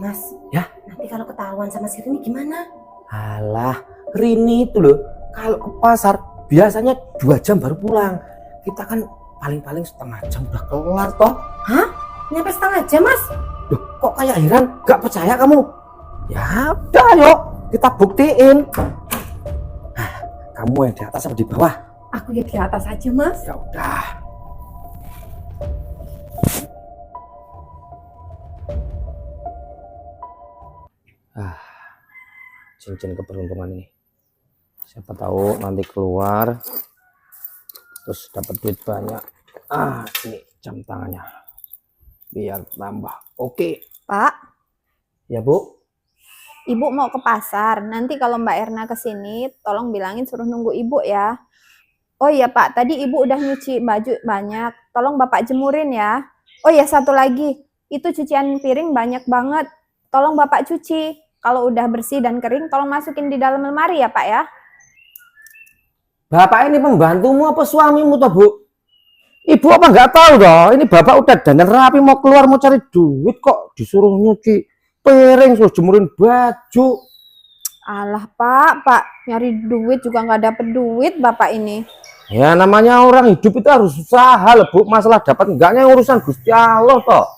Mas, Ya, nanti kalau ketahuan sama si Rini gimana? alah, Rini itu loh, kalau ke pasar biasanya 2 jam baru pulang. Kita kan paling-paling setengah jam udah kelar toh. Hah? Nyampe setengah jam, Mas? Loh, kok kayak heran? Gak percaya kamu? Ya udah, yuk kita buktiin. Nah, kamu yang di atas apa di bawah? Aku ya di atas aja, Mas. Ya udah. Ah, cincin keberuntungan ini. Siapa tahu nanti keluar terus dapat duit banyak. Ah, ini jam tangannya. Biar tambah. Oke. Pak, Ya, Bu. Ibu mau ke pasar. Nanti kalau Mbak Erna ke sini, tolong bilangin suruh nunggu Ibu ya. Oh iya Pak, tadi Ibu udah nyuci baju banyak. Tolong Bapak jemurin ya. Oh iya, satu lagi. Itu cucian piring banyak banget. Tolong Bapak cuci. Kalau udah bersih dan kering, tolong masukin di dalam lemari ya Pak ya. Bapak ini pembantumu apa suamimu toh, Bu? Ibu apa nggak tahu toh? Ini bapak udah dandan rapi mau keluar mau cari duit kok disuruh nyuci piring, suruh jemurin baju. Alah Pak, nyari duit juga nggak dapet duit Bapak ini. Ya namanya orang hidup itu harus usaha loh, Bu. Masalah dapat enggaknya urusan Gusti Allah toh.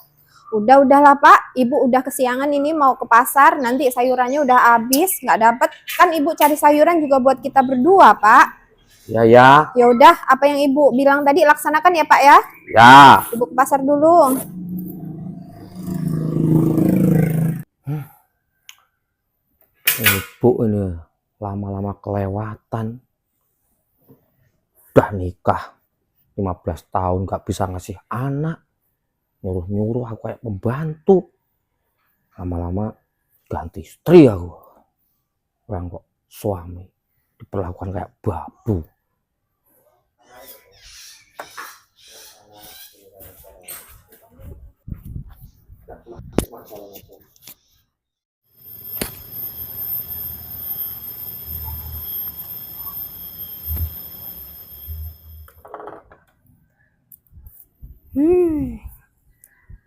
Udahlah Pak, Ibu udah kesiangan ini mau ke pasar, nanti sayurannya udah habis, nggak dapet. Kan Ibu cari sayuran juga buat kita berdua Pak. Ya ya. Ya udah, apa yang Ibu bilang tadi laksanakan ya Pak ya. Ya. Ibu ke pasar dulu. Ibu ini lama-lama kelewatan. Udah nikah 15 tahun gak bisa ngasih anak. Nyuruh-nyuruh aku kayak pembantu. Lama-lama ganti istri aku. Orang kok suami diperlakukan kayak babu.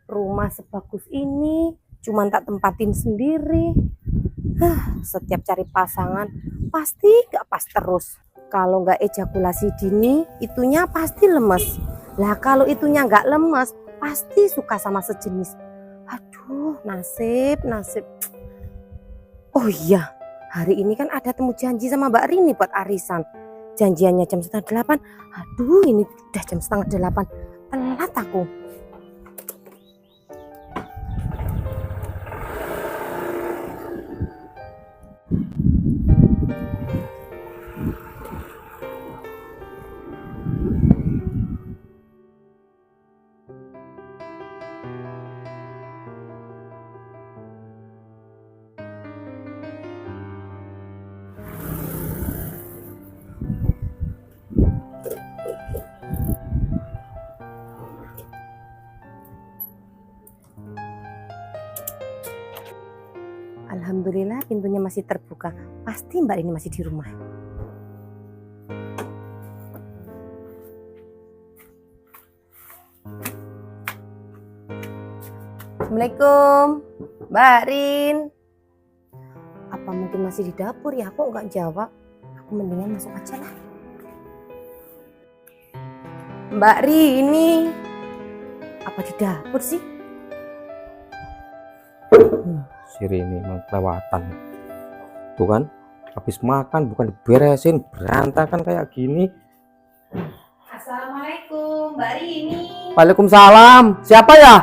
Rumah sebagus ini cuman tak tempatin sendiri. Setiap cari pasangan pasti gak pas terus. Kalau gak ejakulasi dini, itunya pasti lemes. Lah kalau itunya gak lemes, pasti suka sama sejenis. Aduh, nasib. Oh iya, hari ini kan ada temu janji sama Mbak Rini buat arisan. Janjiannya jam 7:30. Aduh, ini udah jam 7:30. Telat aku. Alhamdulillah pintunya masih terbuka. Pasti Mbak Rini masih di rumah. Assalamualaikum, Mbak Rin. Apa mungkin masih di dapur ya? Kok nggak jawab? Aku mendingan masuk aja lah. Mbak Rini, apa di dapur sih? Si Rini emang kelewatan. Tuh kan, habis makan bukan diberesin, berantakan kayak gini. Assalamualaikum, Mbak Rini. Waalaikumsalam. Siapa ya?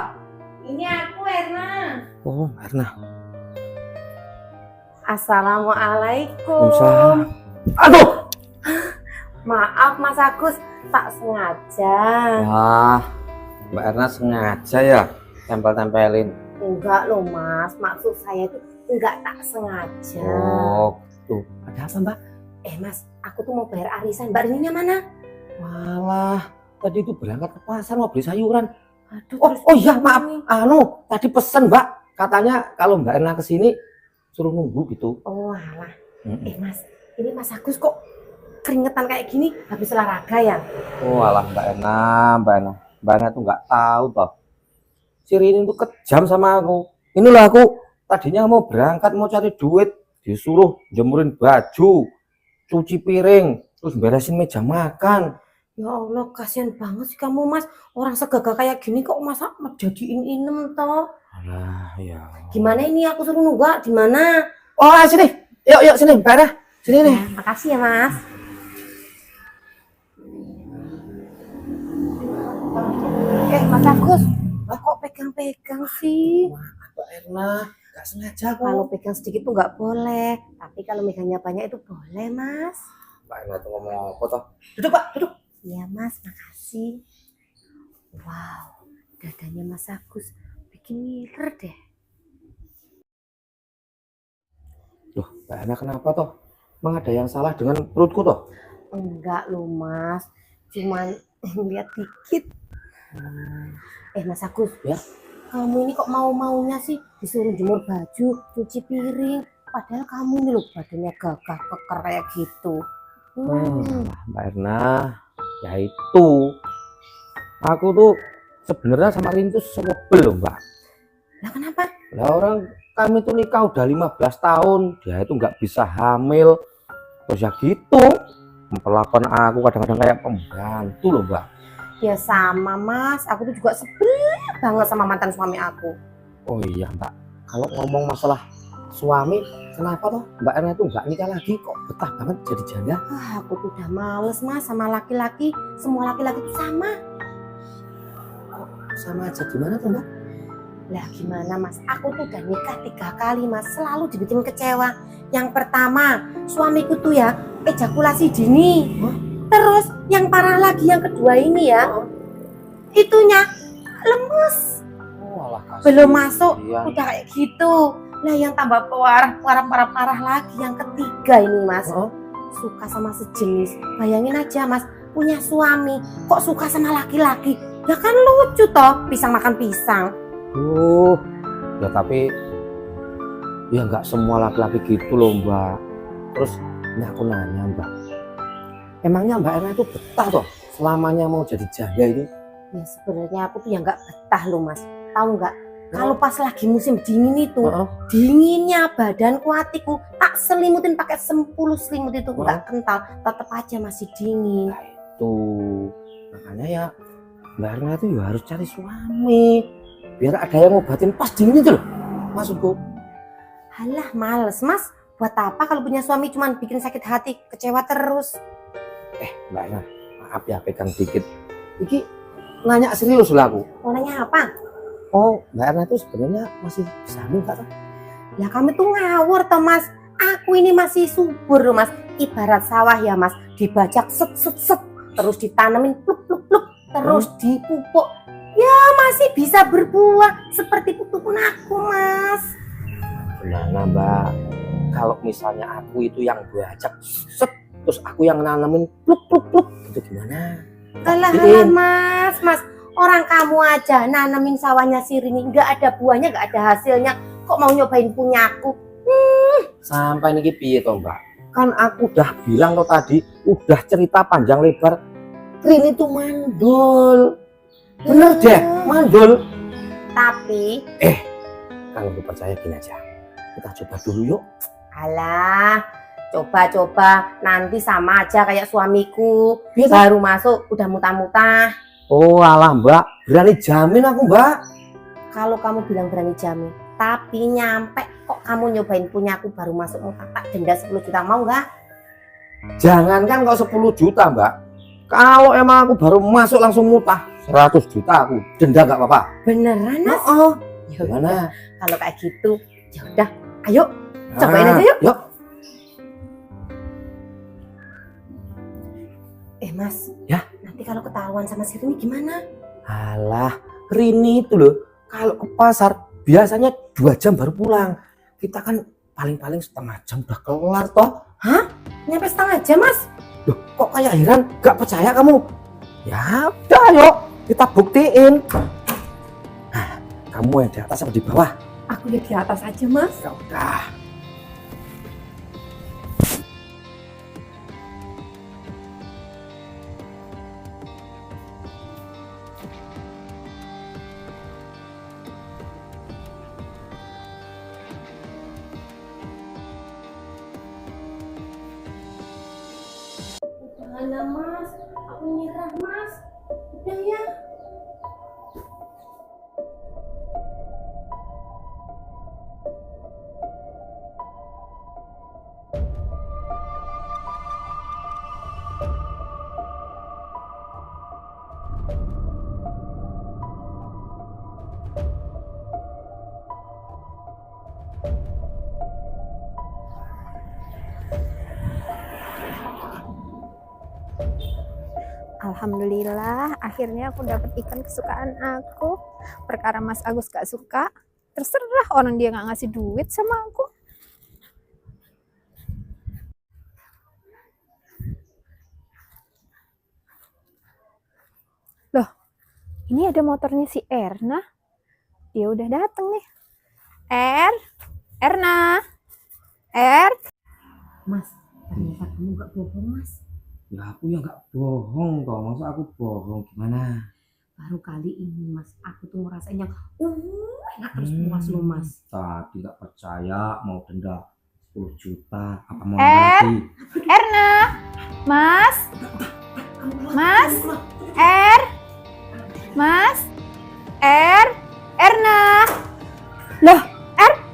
Ini aku, Erna. Oh, Erna. Assalamualaikum. Waalaikumsalam. Aduh. Maaf Mas Agus, tak sengaja. Wah, Mbak Erna sengaja ya tempel-tempelin. Enggak loh Mas, maksud saya itu enggak tak sengaja. Oh, tuh. Ada apa, Mbak? Mas, aku tuh mau bayar arisan. Mbak Rininya mana? Malah tadi itu berangkat ke pasar mau beli sayuran. Aduh, Oh iya, maaf. Tadi pesen, Mbak. Katanya kalau Mbak Erna kesini suruh nunggu gitu. Oh alah. Mas, ini Mas Agus kok keringetan kayak gini? Habis olahraga ya? Oh alah Mbak Erna tuh nggak tahu toh. Si Rini tuh kejam sama aku. Ini loh aku tadinya mau berangkat mau cari duit, disuruh jemurin baju, cuci piring, terus beresin meja makan. Ya Allah, kasihan banget sih kamu Mas. Orang segagah kayak gini kok masa jadiin inem toh. Alah, ya. Gimana ini aku suruh nunggak di mana? Oh, sini. Yuk, sini, Mbak Era. Sini nih. Makasih ya Mas. Mas Agus, kok pegang-pegang sih? Mbak Erna, nggak sengaja kok. Kalau pegang sedikit tuh nggak boleh, tapi kalau megangnya banyak itu boleh Mas. Mbak Erna tuh ngomong apa toh? Duduk Pak, duduk. Iya Mas, makasih. Wow, dadanya Mas Agus bikin ngiler deh. Loh, Mbak Erna kenapa toh? Emang ada yang salah dengan perutku toh? Enggak loh Mas, cuman lihat dikit. Mas Agus, Ya? kamu ini kok mau-maunya sih disuruh jemur baju, cuci piring, padahal kamu ini loh badannya gagah keker kayak gitu. Mbak Erna, ya itu. Aku tuh sebenarnya sama Rintu sebel loh Mbak. Lah kenapa? Lah orang kami tuh nikah udah 15 tahun, dia itu nggak bisa hamil. Terus ya gitu, memperlakukan aku kadang-kadang kayak pembantu loh Mbak. Ya sama Mas, aku tuh juga sebel banget sama mantan suami aku. Oh iya Mbak, kalau ngomong masalah suami, kenapa toh Mbak Erna itu nggak nikah lagi kok betah banget jadi janda? Aku tuh udah males Mas sama laki-laki, semua laki-laki tuh sama. Kok sama aja gimana tuh Mbak? Lah gimana Mas, aku tuh udah nikah 3 kali Mas, selalu dibikin kecewa. Yang pertama, suamiku tuh ya ejakulasi dini. Terus yang parah lagi yang kedua ini ya, itunya lemes. Alah, Belum masuk kasihan. udah kayak gitu. Nah yang tambah parah lagi yang ketiga ini Mas, suka sama sejenis. Bayangin aja Mas, punya suami kok suka sama laki-laki. Ya kan lucu toh, pisang makan pisang. Ya tapi ya nggak semua laki-laki gitu loh Mbak. Terus ini aku nanya Mbak, emangnya Mbak Erna itu betah toh selamanya mau jadi janda ini? Ya sebenarnya aku tuh ya nggak betah loh Mas. Tahu nggak? Kalau pas lagi musim dingin itu, dinginnya badanku hatiku tak selimutin pakai 10 selimut itu nggak kental, tetap aja masih dingin. Nah, itu makanya ya Mbak Erna itu ya harus cari suami biar ada yang ngobatin pas dingin itu loh maksudku. Halah males Mas, buat apa kalau punya suami cuman bikin sakit hati, kecewa terus. Mbak Erna, maaf ya pegang dikit. Iki nanya serius lah aku. Mau nanya apa? Oh, Mbak Erna itu sebenarnya masih bisa hamil nggak toh? Ya kami tuh ngawur toh Mas. Aku ini masih subur loh Mas. Ibarat sawah ya Mas, dibajak set terus ditanemin pluk terus dipupuk. Ya masih bisa berbuah seperti putu pun aku Mas. Gimana Mbak? Kalau misalnya aku itu yang bajak set terus aku yang nanemin pluk itu gimana? Alah Mas, orang kamu aja nanemin sawahnya si Rini, nggak ada buahnya, nggak ada hasilnya, kok mau nyobain punyaku? Sampai nih piye toh Mbak? Kan aku udah bilang loh tadi, udah cerita panjang lebar, Rini itu mandul, bener deh, mandul. Tapi, kalau lu percaya gini aja, kita coba dulu yuk. alah, coba nanti sama aja kayak suamiku, Iya, baru masuk udah muntah-muntah. Oh alah Mbak, berani jamin aku Mbak. Kalau kamu bilang berani jamin, tapi nyampe kok kamu nyobain punyaku baru masuk muntah, tak denda 10 juta, mau nggak? Jangankan kok 10 juta Mbak, kalau emang aku baru masuk langsung mutah 100 juta aku denda nggak apa-apa. Beneran Mas? Ya udah, Gimana? kalau kayak gitu, ya udah, ayo cobain aja yuk. Yuk. Mas, Ya? nanti kalau ketahuan sama si Rini gimana? Alah, Rini itu loh, kalau ke pasar biasanya 2 jam baru pulang. Kita kan paling-paling setengah jam udah kelar toh. Nyampe setengah jam Mas? Loh, kok kayak heran? Gak percaya kamu? Ya udah yuk, kita buktiin. Nah, kamu yang di atas apa di bawah? Aku ya di atas aja Mas. Ya udah. Alhamdulillah, akhirnya aku dapat ikan kesukaan aku. Perkara Mas Agus gak suka, terserah orang dia gak ngasih duit sama aku. Loh, ini ada motornya si Erna. Dia udah dateng nih. Erna, Mas, ternyata kamu gak bohong mas. Ya aku ya nggak bohong toh, masa aku bohong gimana? Baru kali ini mas, aku tuh ngerasain yang enak terus puas loh mas. Tadi nggak percaya mau denda 10 juta apa mau Er. lagi? Erna, Mas, Erna. Loh,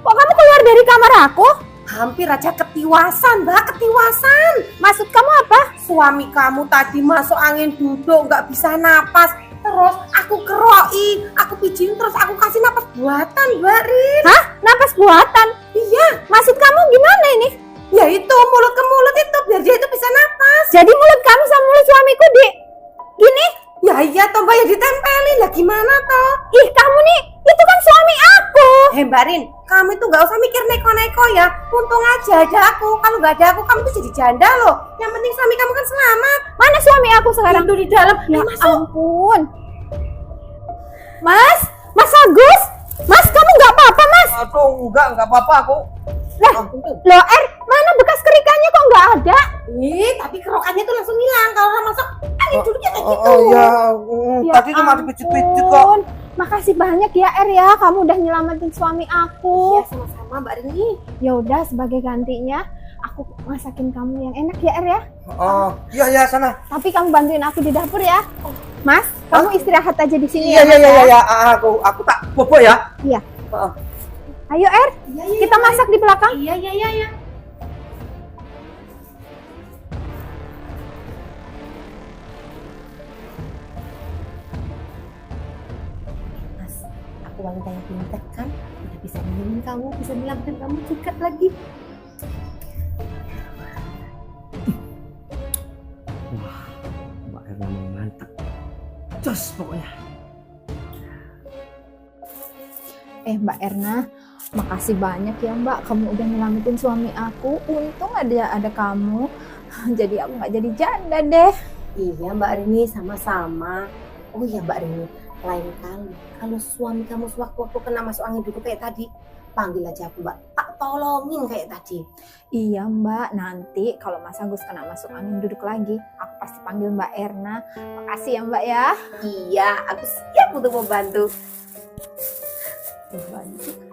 kok kamu keluar dari kamar aku? Hampir aja ketiwasan mbak, ketiwasan. Maksud kamu apa? Suami kamu tadi masuk angin duduk, nggak bisa napas. Terus aku keroi, aku pijitin terus aku kasih napas buatan mbak Rin. Hah? Napas buatan? Iya, Maksud kamu gimana ini? ya itu mulut ke mulut itu biar dia itu bisa napas. Jadi mulut kamu sama mulut suamiku gini? Ya iya toh mbak, ya ditempelin lah gimana toh. Ih, kamu nih, itu kan suami aku. Mbak Rin, kamu itu nggak usah mikir neko-neko ya. Untung aja ada aku. Kalau nggak ada aku, kamu tuh jadi janda loh. Yang penting suami kamu kan selamat. Mana suami aku sekarang? Itu di dalam. Ya Masuk. ampun. Mas Agus, Mas kamu nggak apa-apa Mas? Aduh nggak apa-apa aku. Lah, loh mana bekas kerikannya kok nggak ada? Tapi kerokannya tuh langsung hilang kalau orang masuk angin duduknya kayak gitu. Ya, Ya tadi cuma dipijit-pijit kok. ampun. Makasih banyak ya ya, kamu udah nyelamatin suami aku. Iya sama-sama Mbak Rini. Ya udah sebagai gantinya aku masakin kamu yang enak ya ya. Oh, iya sana. Tapi kamu bantuin aku di dapur ya. Mas, kamu istirahat aja di sini Iya, ya. Mas, iya. Aku tak bobo ya. Iya. Heeh. Ayo Iya, kita masak di belakang. Iya. Mas, aku wanita yang pintar kan? Udah bisa nemenin kamu, bisa nyelamatin kamu juga lagi. Wah, Mbak Erna mau mantap. Jos pokoknya. Mbak Erna, makasih banyak ya Mbak, kamu udah nyelamatin suami aku. Untung ada kamu, jadi aku nggak jadi janda deh. Iya Mbak Rini, sama-sama. Oh iya Mbak Rini, lain kali kalau suami kamu sewaktu-waktu kena masuk angin duduk kayak tadi, panggil aja aku Mbak, tak tolongin kayak tadi. Iya Mbak, nanti kalau Mas Agus kena masuk angin duduk lagi, aku pasti panggil Mbak Erna. Makasih ya Mbak ya. Iya, aku siap untuk membantu. Membantu.